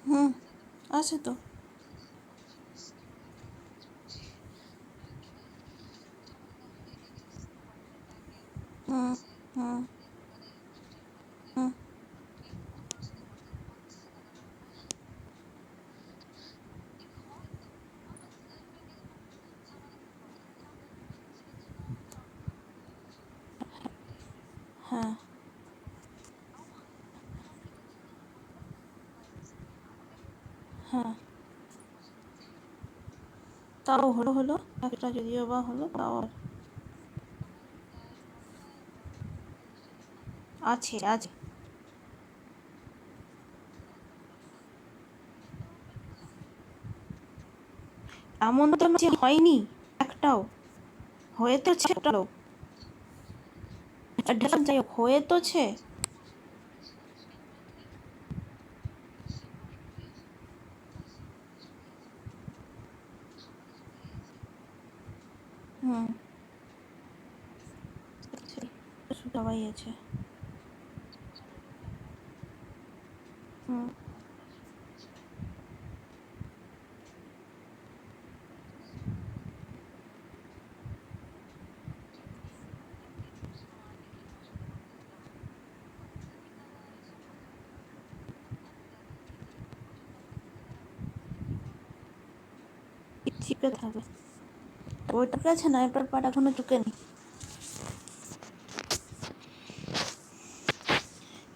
হুম, আছে তো। হুম হুম হুম। হ্যাঁ হ্যাঁ, তাও হলো হলো, একটা যদিও বা হলো তাও। আছে আছে। এমন তো যে হয়নি একটাও, হয়ে তো একটাও। যাই হোক, হয়ে তোছে। হুম, সবাই আছে। হুম, চিপে থাকবে। ওইটার কাছে না, এটার পাট এখনো চুকে নি।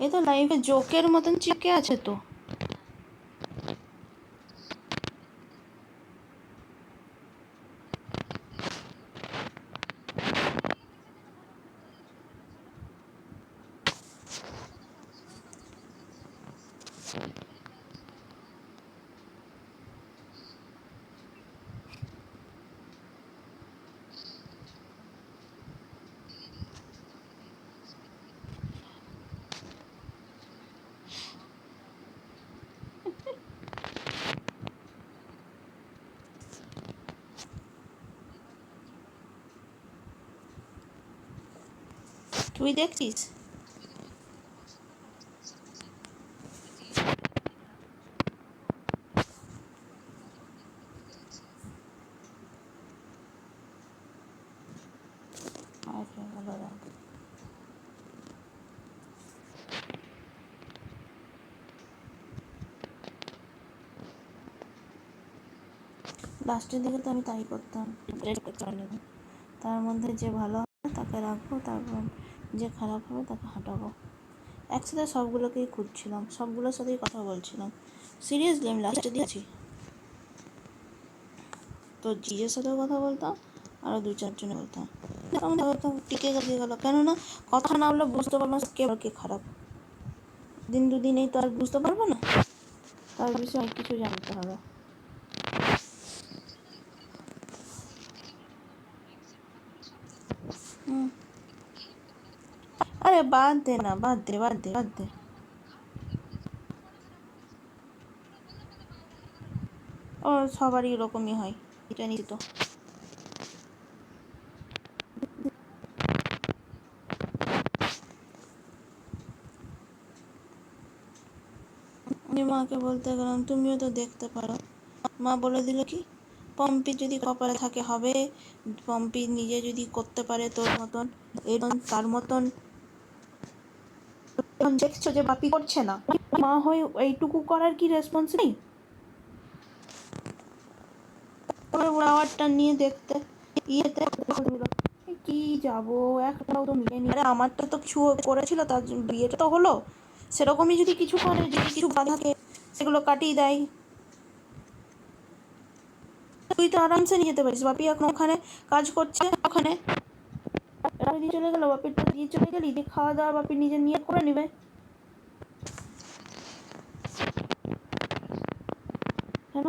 এ তো লাইফে জোকের মতন চিপকে আছে তো। তুই দেখছিস? আচ্ছা, ভালো রাখ। লাস্টের দিকে তো আমি তাই করতাম, তার মধ্যে যে ভালো হবে তাকে রাখবো, তারপর যে খারাপ হবে তাকে হাঁটাবো। একসাথে সবগুলোকেই খুঁজছিলাম, সবগুলোর সাথেই কথা বলছিলাম। সিরিয়াসলি আমি লাস্টে দিয়েছি তো জিজের সাথেও কথা বলতাম, আরও দু চারজনে বলতাম। আমাদের হয়তো টিকে গিয়ে গেলো, কেননা কথা না বললে বুঝতে পারবো না কে ভালো কে খারাপ। দিন দুদিনেই তো আর বুঝতে পারবো না, তার বিষয়ে অনেক কিছু জানতে হবে। হুম। আরে বাদ দে না, বাদ দে বাদ দে বাদ দে। ও সবারই এরকমই হয়, এটা নিয়ে তো। আমি মাকে বলতে গেলাম তুমিও তো দেখতে পারো। মা বলে দিল কি, পম্পি যদি কপালে থাকে হবে, পম্পি নিজে যদি করতে পারে তোর মতন, এরকম তার মতন। এখন দেখছো যে বাপি করছে না, মা হয়ে এইটুকু করার কি রেসপন্স নেই? আওয়ারটা নিয়ে দেখতে ইয়েতে কি যাবো, একটাও তো মিলেনি। আরে আমারটা তো কিছু করেছিল, তার বিয়েটা তো হলো। সেরকমই যদি কিছু করে, যদি কিছু বাধাকে সেগুলো কাটিয়ে দেয়, তুই তো আরামসে নিয়ে যেতে পারিস। বাপি এখন ওখানে কাজ করছে, ওখানে দিয়ে চলে গেলো, বাপিরটা দিয়ে চলে গেলি, দিয়ে খাওয়া দাওয়া বাপি নিজে নিয়ে করে নেবে। কেন?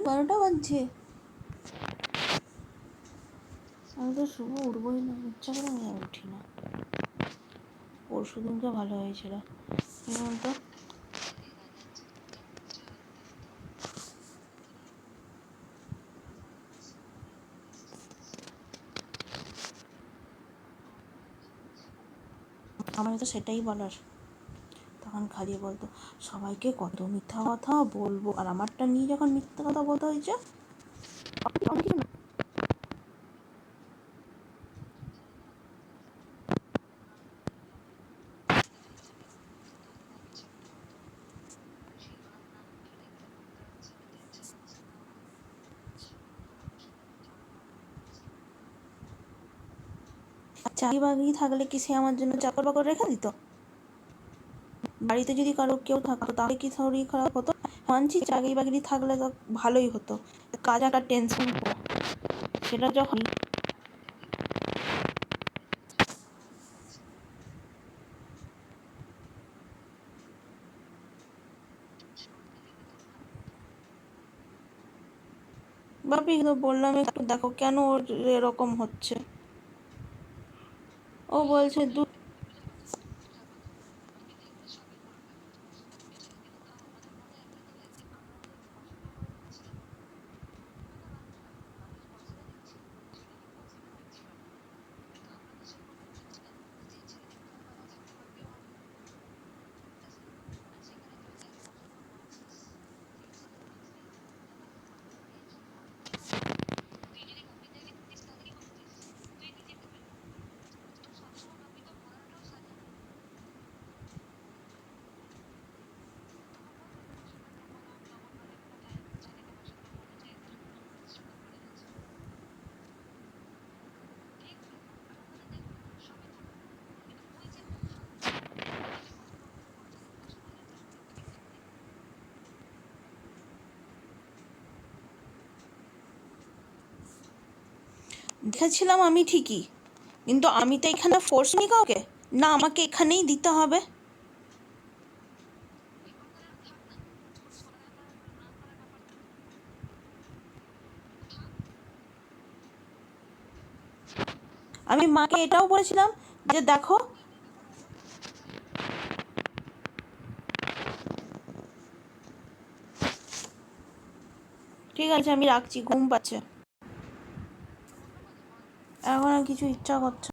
বারোটা বাজছে, আমি তো শুভ উঠবোই না, ইচ্ছা করে আমি আর উঠি না। পরশু দিনকে ভালো হয়েছিল, কি বলতো, আমার তো সেটাই বলার। তখন খালি বলতো সবাইকে কত মিথ্যা কথা বলবো, আর আমারটা নিয়ে যখন মিথ্যা কথা বলতে হয়েছে চাকরি বাকরি থাকলে কি সে আমার জন্য চাকর বাকর রেখে দিত? বাড়িতে যদি কারো কেউ থাকতো তাহলে কি শরীর খারাপ হতো? মানছি চাকরি বাকরি থাকলে তো ভালোই হতো, কাজ একটা টেনশন হতো, সেটা যখন ভাবি তো বললাম একটু দেখো কেন ওর এরকম হচ্ছে। ও বলছে দেখেছিলাম আমি ঠিকই, কিন্তু আমি তো এখানে ফোর্স নি কাউকে, না আমাকে এখানেই দিতে হবে। আমি মাকে এটাও বলেছিলাম যে দেখো, ঠিক আছে আমি রাখছি, ঘুম পাচ্ছে, এখন আর কিছু ইচ্ছা করছে